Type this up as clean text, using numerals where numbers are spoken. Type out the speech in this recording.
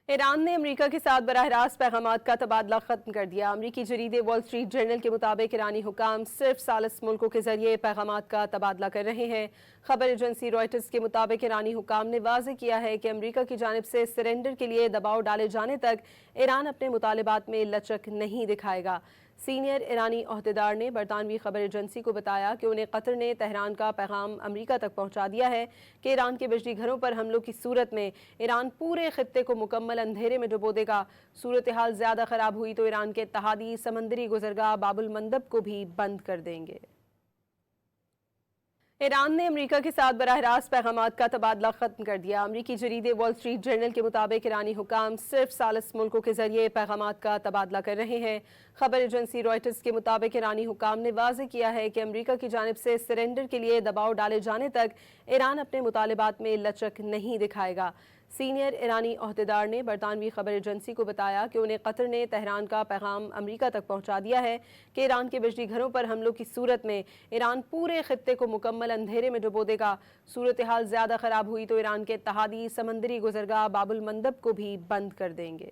Iran ने America के साथ बराह रास्त पैगामात का तबादला खत्म कर दिया। अमरीकी जरीदे वॉल स्ट्रीट जर्नल के मुताबिक ईरानी हुकाम सिर्फ सालिस मुल्कों के जरिए पैगामात का तबादला कर रहे हैं। खबर एजेंसी रॉयटर्स के मुताबिक ईरानी हुकाम ने वाज़ेह किया है कि अमरीका की जानिब से सरेंडर के लिए दबाव डाले जाने तक ईरान अपने मुतालिबात में लचक नहीं दिखाएगा। सीनियर ईरानी ओहदेदार ने बरतानवी खबर एजेंसी को बताया कि उन्हें कतर ने तेहरान का पैगाम अमरीका तक पहुंचा दिया है कि ईरान के बिजली घरों पर हमलों की सूरत में ईरान पूरे खित्ते को मुकम्मल अंधेरे में डुबो देगा। सूरत हाल ज़्यादा ख़राब हुई तो ईरान के इत्तेहादी समंदरी गुज़रगाह बाबुल मंदब को भी बंद कर देंगे। ईरान ने अमेरिका के साथ बराह रास्त पैगामात का तबादला खत्म कर दिया। अमरीकी जरीदे वॉल स्ट्रीट जर्नल के मुताबिक ईरानी हुकाम सिर्फ सालिस मुल्कों के जरिए पैगामात का तबादला कर रहे हैं। खबर एजेंसी रॉयटर्स के मुताबिक ईरानी हुकाम ने वाज़ेह किया है कि अमरीका की जानिब से सरेंडर के लिए दबाव डाले जाने तक ईरान अपने मुतालिबात में लचक नहीं दिखाएगा। सीनियर ईरानी ओहदेदार ने बरतानवी खबर एजेंसी को बताया कि उन्हें कतर ने तेहरान का पैगाम अमरीका तक पहुंचा दिया है कि ईरान के बिजली घरों पर हमलों की सूरत में ईरान पूरे खित्ते को मुकम्मल अंधेरे में डुबो देगा। सूरत हाल ज़्यादा ख़राब हुई तो ईरान के इत्तेहादी समंदरी गुज़रगाह बाबुल मंदब को भी बंद कर देंगे।